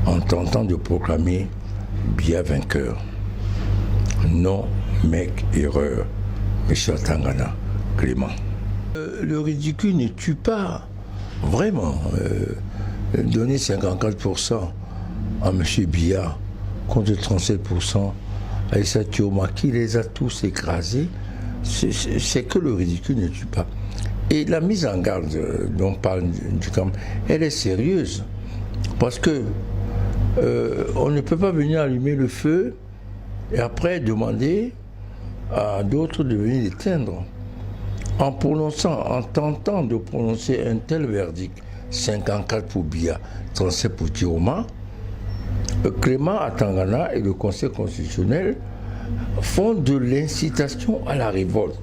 en tentant de proclamer Biya vainqueur. Non, mec, erreur. Michel Tangana, Clément. Le ridicule ne tue pas. Vraiment. Donner 54% à M. Biya contre 37% à Issa Thioma, qui les a tous écrasés, c'est que le ridicule ne tue pas. Et la mise en garde dont parle du camp, elle est sérieuse. Parce que on ne peut pas venir allumer le feu et après demander à d'autres de venir l'éteindre. En tentant de prononcer un tel verdict, 54 pour Biya, 37 pour Thioma, Clément Atangana et le Conseil constitutionnel font de l'incitation à la révolte.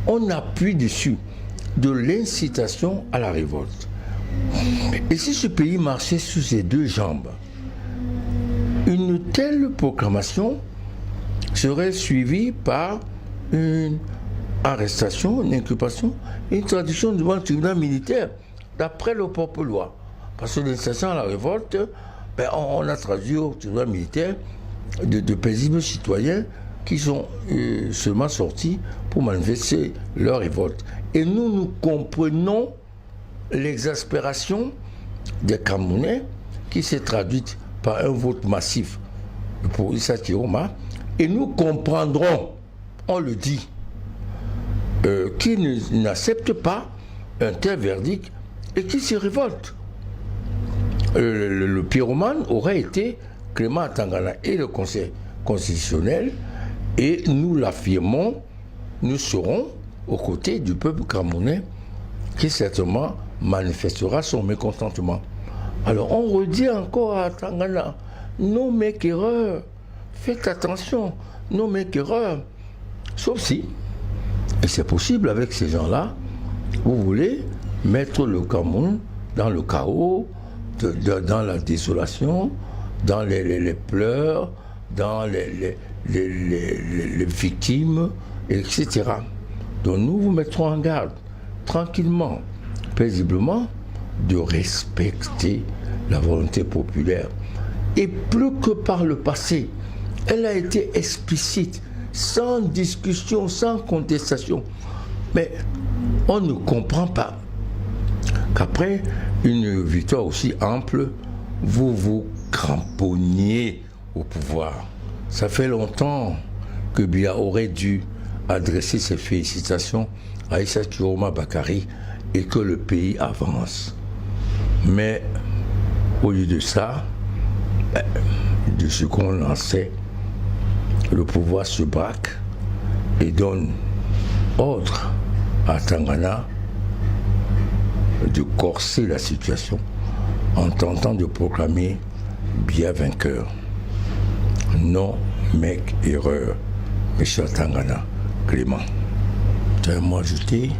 On appuie dessus, de l'incitation à la révolte. Et si ce pays marchait sur ses deux jambes, une telle proclamation serait suivie par une arrestation, une inculpation, une traduction devant le tribunal militaire, d'après le propre loi. Parce que l'incitation à la révolte, on a traduit au tribunal militaire de paisibles citoyens qui sont seulement sortis pour manifester leur révolte. Et nous comprenons l'exaspération des Camerounais qui s'est traduite par un vote massif pour Issa Thioma. Et nous comprendrons, on le dit, qu'ils n'acceptent pas un tel verdict et qui se révolte. Le pyromane aurait été Clément Atangana et le Conseil constitutionnel, et nous l'affirmons, nous serons aux côtés du peuple camerounais qui certainement manifestera son mécontentement. Alors on redit encore à Atangana, non mec erreur, faites attention, non mec erreur, sauf si, et c'est possible avec ces gens-là, vous voulez mettre le Cameroun dans le chaos, dans la désolation, dans les pleurs, dans les victimes, etc. Donc nous vous mettrons en garde, tranquillement, paisiblement, de respecter la volonté populaire. Et plus que par le passé, elle a été explicite, sans discussion, sans contestation. Mais on ne comprend pas qu'après une victoire aussi ample, vous vous cramponniez au pouvoir. Ça fait longtemps que Biya aurait dû adresser ses félicitations à Issa Thioma Bakary et que le pays avance. Mais au lieu de ça, de ce qu'on en sait, le pouvoir se braque et donne ordre à Tangana de corser la situation en tentant de proclamer Biya vainqueur. Non, mec, erreur. Michel Tangana, Clément. Tu as un mot à ajouter?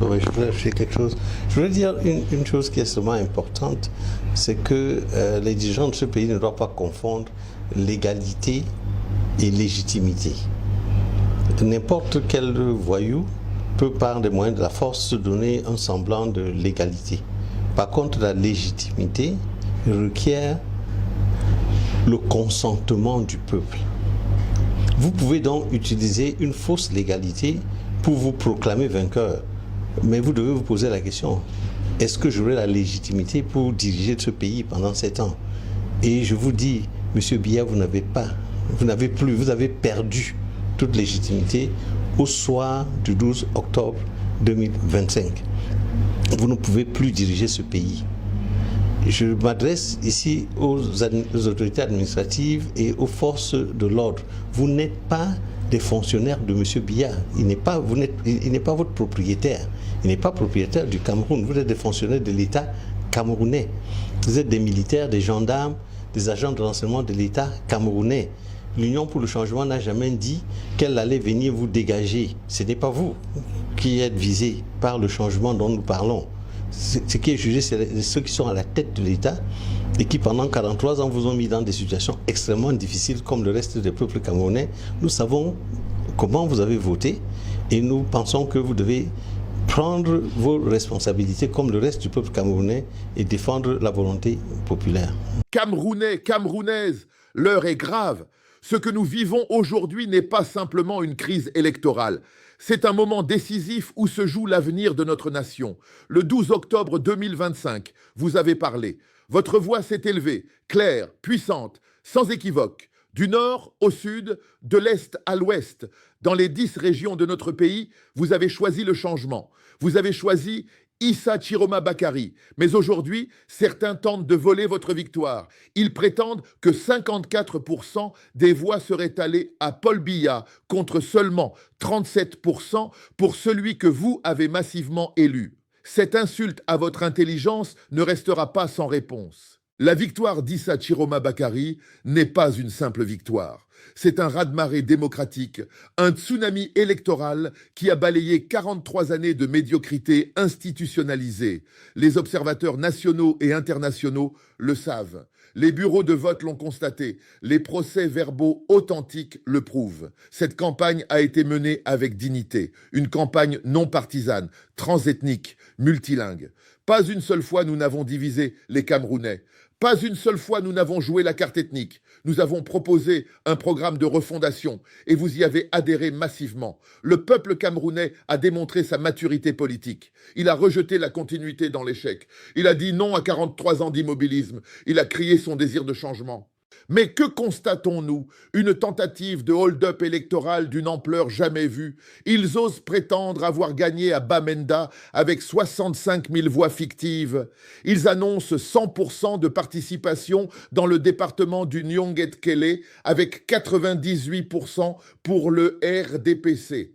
Oui, je voulais ajouter quelque chose. Je voulais dire une chose qui est extrêmement importante, c'est que les dirigeants de ce pays ne doivent pas confondre légalité et légitimité. N'importe quel voyou peut, par des moyens de la force, se donner un semblant de légalité. Par contre, la légitimité requiert le consentement du peuple. Vous pouvez donc utiliser une fausse légalité pour vous proclamer vainqueur. Mais vous devez vous poser la question, est-ce que j'aurai la légitimité pour diriger ce pays pendant 7 ans? Et je vous dis, M. Biya, vous avez perdu toute légitimité au soir du 12 octobre 2025. Vous ne pouvez plus diriger ce pays. Je m'adresse ici aux autorités administratives et aux forces de l'ordre. Vous n'êtes pas des fonctionnaires de M. Biya. Il n'est pas votre propriétaire. Il n'est pas propriétaire du Cameroun. Vous êtes des fonctionnaires de l'État camerounais. Vous êtes des militaires, des gendarmes, des agents de renseignement de l'État camerounais. L'Union pour le changement n'a jamais dit qu'elle allait venir vous dégager. Ce n'est pas vous qui êtes visés par le changement dont nous parlons. Ce qui est jugé, c'est ceux qui sont à la tête de l'État et qui, pendant 43 ans, vous ont mis dans des situations extrêmement difficiles, comme le reste des peuples camerounais. Nous savons comment vous avez voté et nous pensons que vous devez prendre vos responsabilités comme le reste du peuple camerounais et défendre la volonté populaire. Camerounais, Camerounaises, l'heure est grave. Ce que nous vivons aujourd'hui n'est pas simplement une crise électorale. C'est un moment décisif où se joue l'avenir de notre nation. Le 12 octobre 2025, vous avez parlé. Votre voix s'est élevée, claire, puissante, sans équivoque. Du nord au sud, de l'est à l'ouest, dans les 10 régions de notre pays, vous avez choisi le changement. Vous avez choisi Issa Chiroma Bakary. Mais aujourd'hui, certains tentent de voler votre victoire. Ils prétendent que 54% des voix seraient allées à Paul Biya contre seulement 37% pour celui que vous avez massivement élu. Cette insulte à votre intelligence ne restera pas sans réponse. La victoire d'Issa Chiroma Bakary n'est pas une simple victoire. C'est un raz-de-marée démocratique, un tsunami électoral qui a balayé 43 années de médiocrité institutionnalisée. Les observateurs nationaux et internationaux le savent. Les bureaux de vote l'ont constaté. Les procès-verbaux authentiques le prouvent. Cette campagne a été menée avec dignité. Une campagne non partisane, transethnique, multilingue. Pas une seule fois nous n'avons divisé les Camerounais. Pas une seule fois nous n'avons joué la carte ethnique. Nous avons proposé un programme de refondation et vous y avez adhéré massivement. Le peuple camerounais a démontré sa maturité politique. Il a rejeté la continuité dans l'échec. Il a dit non à 43 ans d'immobilisme. Il a crié son désir de changement. Mais que constatons-nous? Une tentative de hold-up électoral d'une ampleur jamais vue. Ils osent prétendre avoir gagné à Bamenda avec 65 000 voix fictives. Ils annoncent 100% de participation dans le département du Nyonguet-Kélé avec 98% pour le RDPC.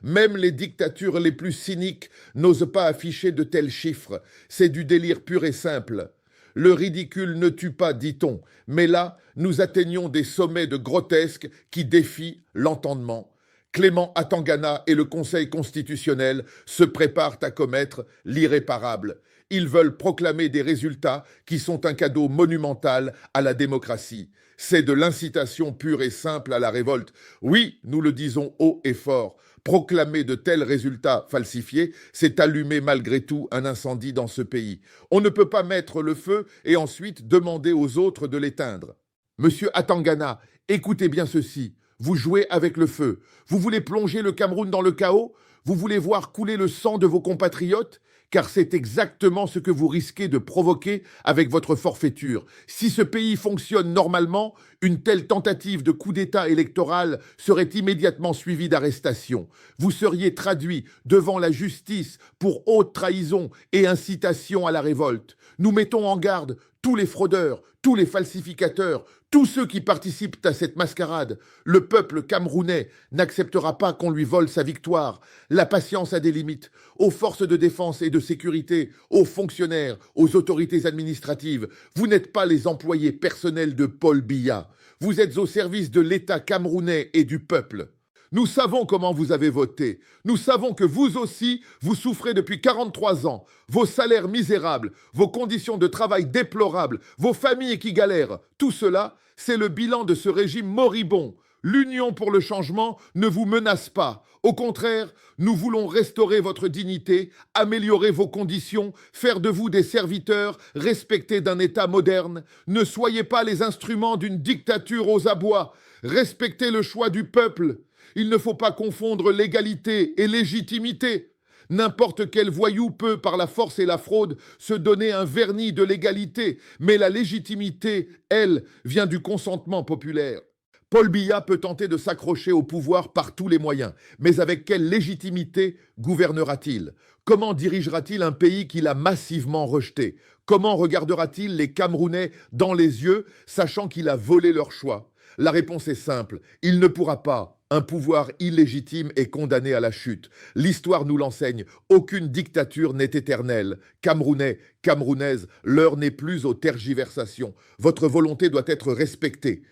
Même les dictatures les plus cyniques n'osent pas afficher de tels chiffres. C'est du délire pur et simple. Le ridicule ne tue pas, dit-on, mais là, nous atteignons des sommets de grotesque qui défient l'entendement. Clément Atangana et le Conseil constitutionnel se préparent à commettre l'irréparable. Ils veulent proclamer des résultats qui sont un cadeau monumental à la démocratie. C'est de l'incitation pure et simple à la révolte. Oui, nous le disons haut et fort. Proclamer de tels résultats falsifiés, c'est allumer malgré tout un incendie dans ce pays. On ne peut pas mettre le feu et ensuite demander aux autres de l'éteindre. Monsieur Atangana, écoutez bien ceci. Vous jouez avec le feu. Vous voulez plonger le Cameroun dans le chaos? Vous voulez voir couler le sang de vos compatriotes? Car c'est exactement ce que vous risquez de provoquer avec votre forfaiture. Si ce pays fonctionne normalement, une telle tentative de coup d'État électoral serait immédiatement suivie d'arrestation. Vous seriez traduit devant la justice pour haute trahison et incitation à la révolte. Nous mettons en garde tous les fraudeurs, tous les falsificateurs, tous ceux qui participent à cette mascarade. Le peuple camerounais n'acceptera pas qu'on lui vole sa victoire. La patience a des limites. Aux forces de défense et de sécurité, aux fonctionnaires, aux autorités administratives, vous n'êtes pas les employés personnels de Paul Biya. Vous êtes au service de l'État camerounais et du peuple. Nous savons comment vous avez voté. Nous savons que vous aussi, vous souffrez depuis 43 ans. Vos salaires misérables, vos conditions de travail déplorables, vos familles qui galèrent. Tout cela, c'est le bilan de ce régime moribond. L'Union pour le changement ne vous menace pas. Au contraire, nous voulons restaurer votre dignité, améliorer vos conditions, faire de vous des serviteurs respectés d'un État moderne. Ne soyez pas les instruments d'une dictature aux abois. Respectez le choix du peuple. Il ne faut pas confondre légalité et légitimité. N'importe quel voyou peut, par la force et la fraude, se donner un vernis de légalité, mais la légitimité, elle, vient du consentement populaire. Paul Biya peut tenter de s'accrocher au pouvoir par tous les moyens, mais avec quelle légitimité gouvernera-t-il? Comment dirigera-t-il un pays qu'il a massivement rejeté? Comment regardera-t-il les Camerounais dans les yeux, sachant qu'il a volé leur choix? La réponse est simple, il ne pourra pas. Un pouvoir illégitime est condamné à la chute. L'histoire nous l'enseigne, aucune dictature n'est éternelle. Camerounais, Camerounaises, l'heure n'est plus aux tergiversations. Votre volonté doit être respectée.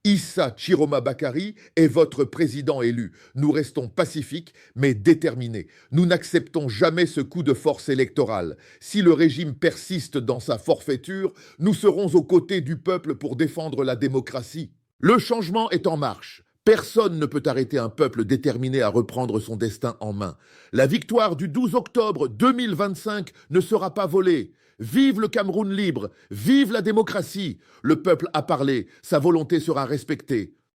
Issa Chiroma Bakary est votre président élu. Nous restons pacifiques, mais déterminés. Nous n'acceptons jamais ce coup de force électorale. Si le régime persiste dans sa forfaiture, nous serons aux côtés du peuple pour défendre la démocratie. Le changement est en marche. Personne ne peut arrêter un peuple déterminé à reprendre son destin en main. La victoire du 12 octobre 2025 ne sera pas volée. Vive le Cameroun libre, vive la démocratie. Le peuple a parlé, sa volonté sera respectée.